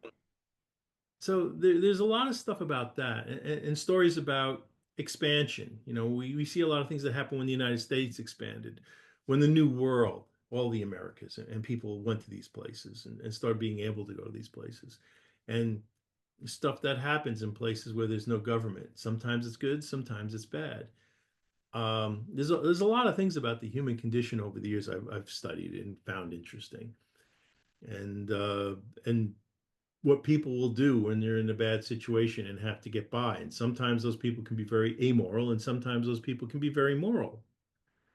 so there's a lot of stuff about that, and stories about expansion. We see a lot of things that happened when the United States expanded, when the New World, all the Americas, and people went to these places and started being able to go to these places. And stuff that happens in places where there's no government. Sometimes it's good, sometimes it's bad. There's a lot of things about the human condition over the years I've studied and found interesting, and what people will do when they're in a bad situation and have to get by. And sometimes those people can be very amoral, and sometimes those people can be very moral.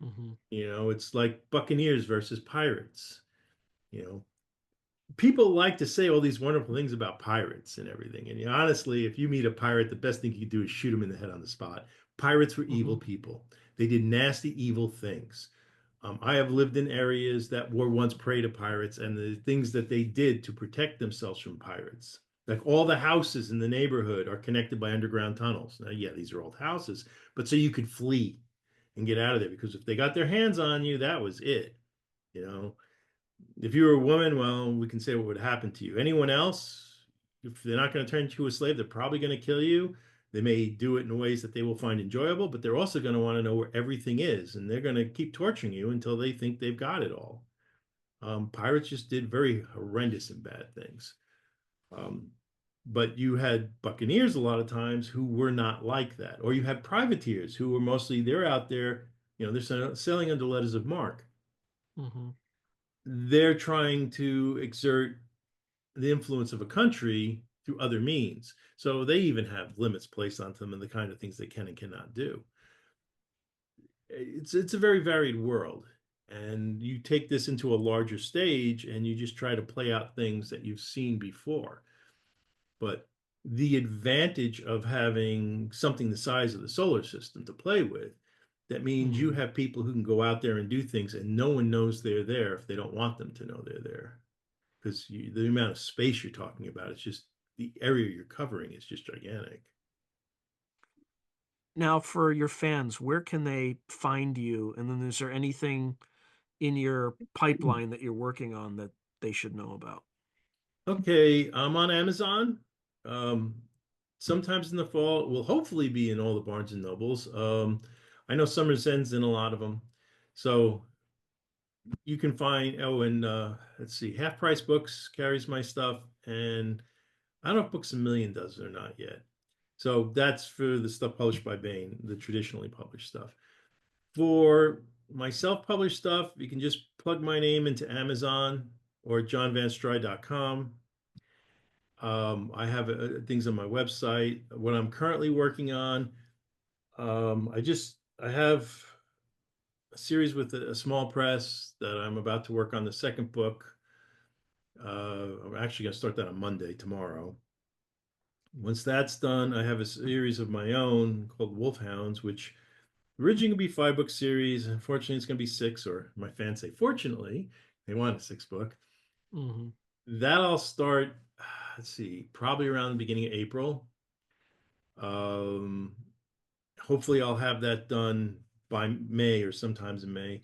Mm-hmm. It's like Buccaneers versus pirates. You know, People like to say all these wonderful things about pirates and everything. And honestly, if you meet a pirate, the best thing you can do is shoot him in the head on the spot. Pirates were evil Mm-hmm. people. They did nasty, evil things. I have lived in areas that were once prey to pirates, and the things that they did to protect themselves from pirates. Like all the houses in the neighborhood are connected by underground tunnels. Now, yeah, these are old houses, but so you could flee and get out of there because if they got their hands on you, that was it. You know, if you were a woman, well, we can say what would happen to you. Anyone else, if they're not going to turn you into a slave, they're probably going to kill you. They may do it in ways that they will find enjoyable, but they're also going to want to know where everything is, and they're going to keep torturing you until they think they've got it all. Pirates just did very horrendous and bad things. Um, but you had buccaneers a lot of times who were not like that, or you had privateers who were mostly they're out there, they're sailing under letters of marque. Mm-hmm. They're trying to exert the influence of a country through other means. So they even have limits placed onto them and the kind of things they can and cannot do. It's a very varied world. And you take this into a larger stage and you just try to play out things that you've seen before. But the advantage of having something the size of the solar system to play with, that means you Mm-hmm. have people who can go out there and do things and no one knows they're there if they don't want them to know they're there. Because the amount of space you're talking about, it's just the area you're covering is just gigantic. Now, for your fans, where can they find you? And then is there anything in your pipeline that you're working on that they should know about? Okay, I'm on Amazon. Um, Sometimes in the fall, it will hopefully be in all the Barnes and Nobles. I know Summer's End's in a lot of them. So you can find, and let's see, Half Price Books carries my stuff. And I don't know if Books a Million does it or not yet. So that's for the stuff published by Baen, the traditionally published stuff. For my self-published stuff, you can just plug my name into Amazon or johnvanstry.com. I have things on my website. What I'm currently working on, I have a series with a small press that I'm about to work on the second book. I'm actually going to start that on Monday, tomorrow. Once that's done, I have a series of my own called Wolfhounds, which originally going to be 5 book series. Unfortunately, it's going to be 6, or my fans say, fortunately, they want a 6 book. Mm-hmm. That I'll start, let's see, probably around the beginning of April. Um, Hopefully, I'll have that done by May or sometimes in May.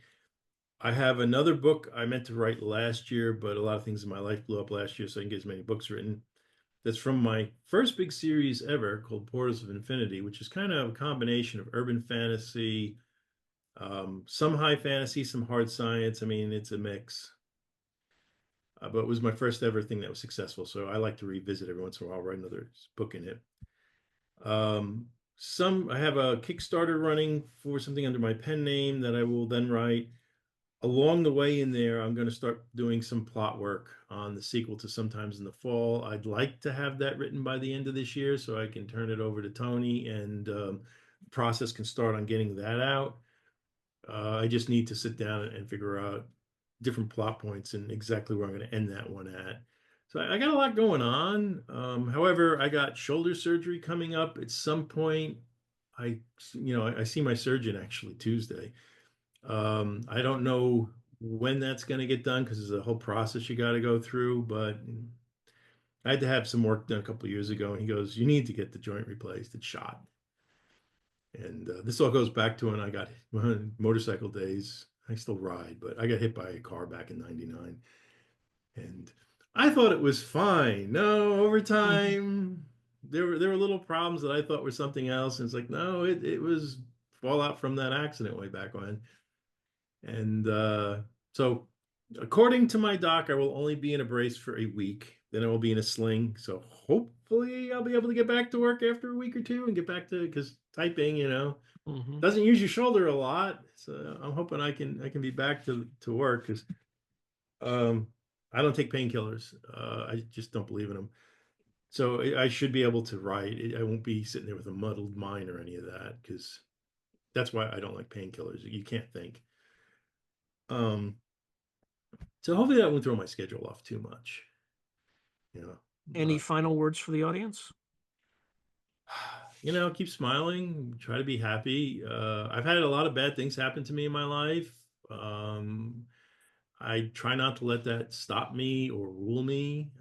I have another book I meant to write last year, but a lot of things in my life blew up last year, so I didn't get as many books written. That's from my first big series ever called Portals of Infinity, which is kind of a combination of urban fantasy, some high fantasy, some hard science. I mean, it's a mix. But it was my first ever thing that was successful. So I like to revisit every once in a while, write another book in it. I have a Kickstarter running for something under my pen name that I will then write. along the way in there, I'm going to start doing some plot work on the sequel to Sometimes in the Fall. I'd like to have that written by the end of this year so I can turn it over to Tony and the process can start on getting that out. I just need to sit down and figure out different plot points and exactly where I'm going to end that one at. So I got a lot going on. However, I got shoulder surgery coming up at some point. I see my surgeon actually Tuesday. I don't know when that's going to get done because there's a whole process you got to go through. But I had to have some work done a couple of years ago, and he goes, "You need to get the joint replaced. It's shot." And this all goes back to when I got motorcycle days. I still ride, but I got hit by a car back in '99, and I thought it was fine. No, over time, there were little problems that I thought were something else, and it's like, no, it was fallout from that accident way back when. And so, according to my doc, I will only be in a brace for a week. Then I will be in a sling. So hopefully, I'll be able to get back to work after a week or two and get back to because typing, doesn't use your shoulder a lot. So I'm hoping I can be back to work because I don't take painkillers. I just don't believe in them. So I should be able to write. I won't be sitting there with a muddled mind or any of that because that's why I don't like painkillers. You can't think. So hopefully that won't throw my schedule off too much. Any final words for the audience? Keep smiling, try to be happy. I've had a lot of bad things happen to me in my life. I try not to let that stop me or rule me.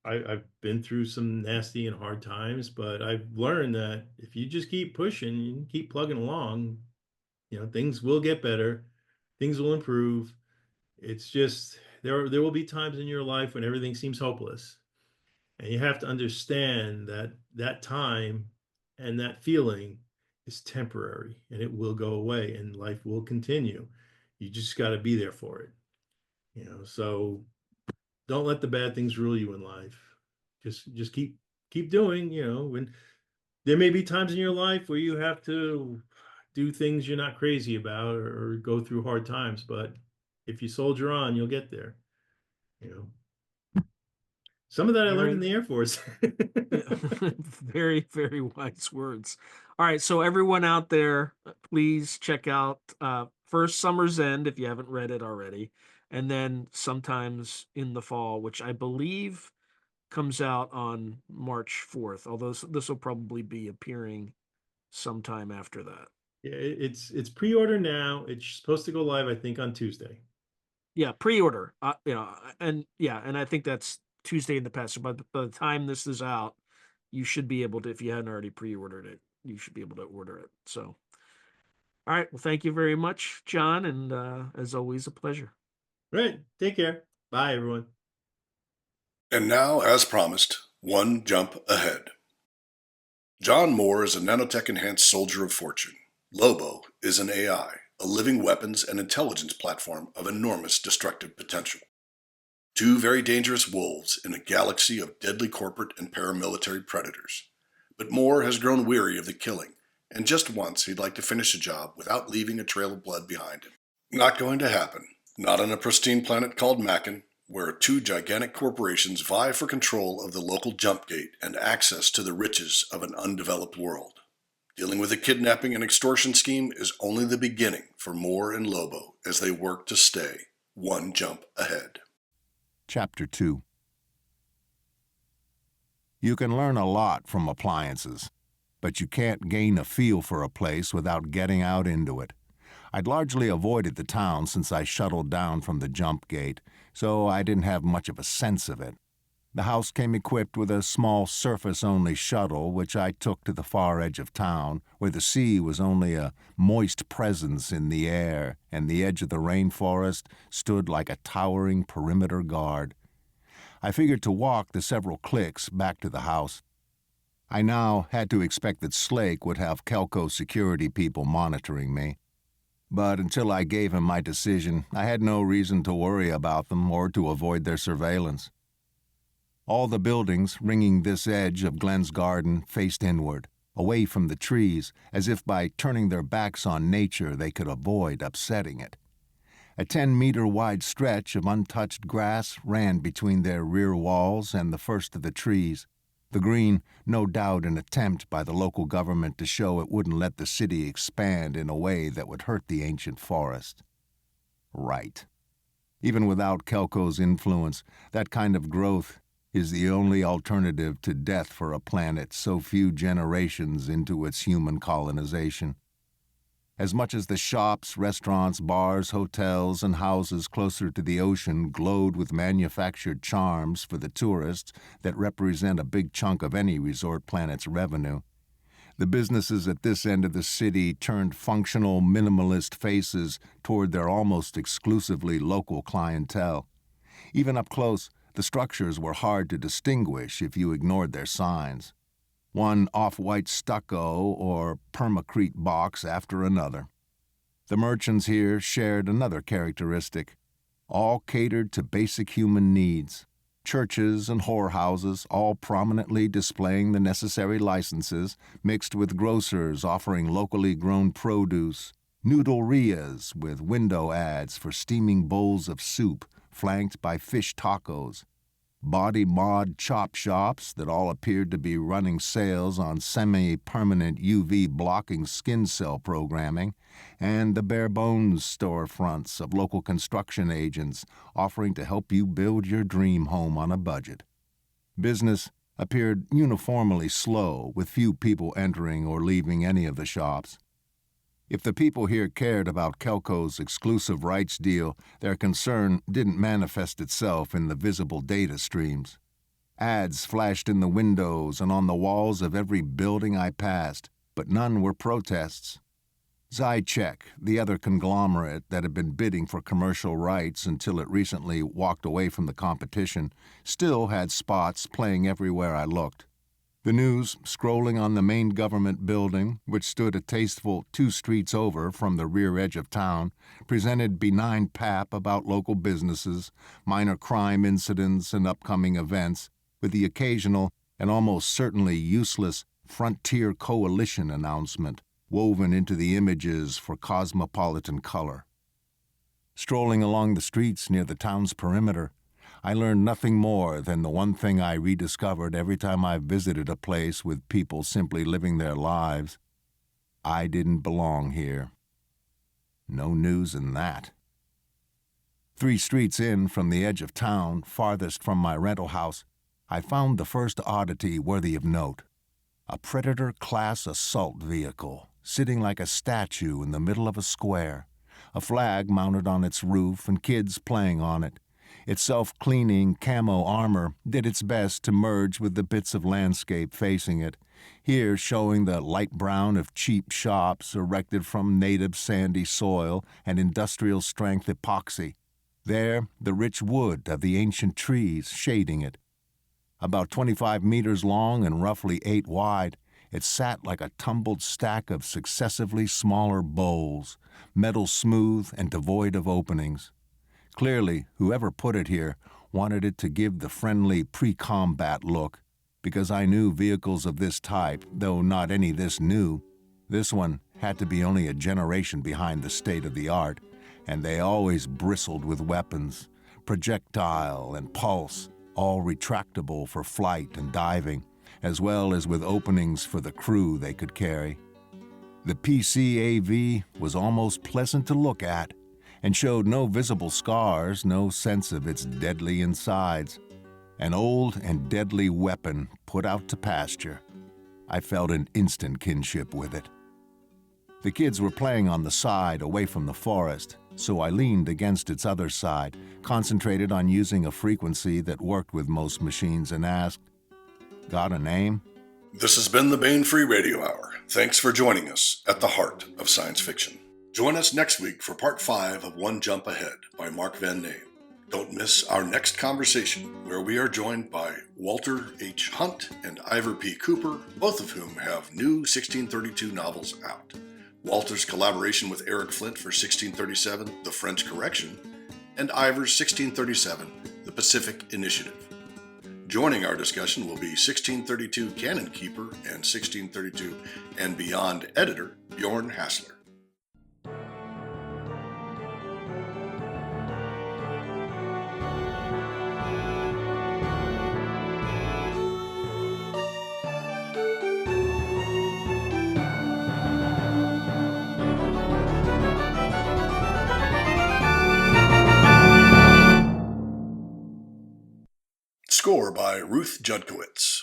I've been through some nasty and hard times, but I've learned that if you just keep pushing, you keep plugging along, things will get better, things will improve. It's just there will be times in your life when everything seems hopeless, and you have to understand that time and that feeling is temporary, and it will go away, and life will continue. You just got to be there for it, So don't let the bad things rule you in life. Just keep doing. When there may be times in your life where you have to do things you're not crazy about or go through hard times, but if you soldier on, you'll get there. Some of that I learned in the Air Force. Very, very wise words. All right, so everyone out there, please check out first Summer's End if you haven't read it already, and then Sometimes in the Fall, which I believe comes out on March 4th, although this will probably be appearing sometime after that. Yeah, it's pre-order now. It's supposed to go live, I think, on Tuesday. Yeah, pre-order. And I think that's Tuesday in the past. So by the time this is out, you should be able to, if you hadn't already pre-ordered it, you should be able to order it. So, all right. Well, thank you very much, John, and as always, a pleasure. Right. Take care. Bye, everyone. And now, as promised, one jump ahead. John Moore is a nanotech-enhanced soldier of fortune. Lobo is an AI, a living weapons and intelligence platform of enormous destructive potential. Two very dangerous wolves in a galaxy of deadly corporate and paramilitary predators. But Moore has grown weary of the killing, and just once he'd like to finish a job without leaving a trail of blood behind him. Not going to happen. Not on a pristine planet called Macon, where two gigantic corporations vie for control of the local jump gate and access to the riches of an undeveloped world. Dealing with a kidnapping and extortion scheme is only the beginning for Moore and Lobo as they work to stay one jump ahead. Chapter 2. You can learn a lot from appliances, but you can't gain a feel for a place without getting out into it. I'd largely avoided the town since I shuttled down from the jump gate, so I didn't have much of a sense of it. The house came equipped with a small surface-only shuttle, which I took to the far edge of town, where the sea was only a moist presence in the air, and the edge of the rainforest stood like a towering perimeter guard. I figured to walk the several clicks back to the house. I now had to expect that Slake would have Kelco security people monitoring me. But until I gave him my decision, I had no reason to worry about them or to avoid their surveillance. All the buildings ringing this edge of Glenn's garden faced inward. away from the trees, as if by turning their backs on nature they could avoid upsetting it. A 10-meter-wide stretch of untouched grass ran between their rear walls and the first of the trees, the green no doubt an attempt by the local government to show it wouldn't let the city expand in a way that would hurt the ancient forest. Right. Even without Kelco's influence, that kind of growth is the only alternative to death for a planet so few generations into its human colonization. As much as the shops, restaurants, bars, hotels, and houses closer to the ocean glowed with manufactured charms for the tourists that represent a big chunk of any resort planet's revenue, the businesses at this end of the city turned functional, minimalist faces toward their almost exclusively local clientele. Even up close, the structures were hard to distinguish if you ignored their signs. One off-white stucco or permacrete box after another. The merchants here shared another characteristic. All catered to basic human needs. Churches and whorehouses, all prominently displaying the necessary licenses, mixed with grocers offering locally grown produce, noodlerias with window ads for steaming bowls of soup flanked by fish tacos, body mod chop shops that all appeared to be running sales on semi-permanent UV blocking skin cell programming, and the bare-bones storefronts of local construction agents offering to help you build your dream home on a budget. Business appeared uniformly slow, with few people entering or leaving any of the shops. If the people here cared about Kelco's exclusive rights deal, their concern didn't manifest itself in the visible data streams. Ads flashed in the windows and on the walls of every building I passed, but none were protests. Zychek, the other conglomerate that had been bidding for commercial rights until it recently walked away from the competition, still had spots playing everywhere I looked. The news, scrolling on the main government building, which stood a tasteful 2 streets over from the rear edge of town, presented benign pap about local businesses, minor crime incidents, and upcoming events, with the occasional and almost certainly useless Frontier Coalition announcement woven into the images for cosmopolitan color. Strolling along the streets near the town's perimeter, I learned nothing more than the one thing I rediscovered every time I visited a place with people simply living their lives. I didn't belong here. No news in that. 3 streets in from the edge of town, farthest from my rental house, I found the first oddity worthy of note. A Predator-class assault vehicle, sitting like a statue in the middle of a square, a flag mounted on its roof and kids playing on it. Its self-cleaning camo armor did its best to merge with the bits of landscape facing it, here showing the light brown of cheap shops erected from native sandy soil and industrial-strength epoxy, there the rich wood of the ancient trees shading it. About 25 meters long and roughly 8 wide, it sat like a tumbled stack of successively smaller bowls, metal smooth and devoid of openings. Clearly, whoever put it here wanted it to give the friendly pre-combat look, because I knew vehicles of this type, though not any this new. This one had to be only a generation behind the state of the art, and they always bristled with weapons, projectile and pulse, all retractable for flight and diving, as well as with openings for the crew they could carry. The PCAV was almost pleasant to look at, and showed no visible scars, no sense of its deadly insides. An old and deadly weapon put out to pasture. I felt an instant kinship with it. The kids were playing on the side away from the forest, so I leaned against its other side, concentrated on using a frequency that worked with most machines, and asked, "Got a name?" This has been the Bane Free Radio Hour. Thanks for joining us at the heart of science fiction. Join us next week for Part 5 of One Jump Ahead by Mark Van Name. Don't miss our next conversation, where we are joined by Walter H. Hunt and Ivor P. Cooper, both of whom have new 1632 novels out. Walter's collaboration with Eric Flint for 1637, The French Correction, and Ivor's 1637, The Pacific Initiative. Joining our discussion will be 1632 Canon Keeper and 1632 and Beyond editor Bjorn Hazlett. Score by Ruth Judkowitz.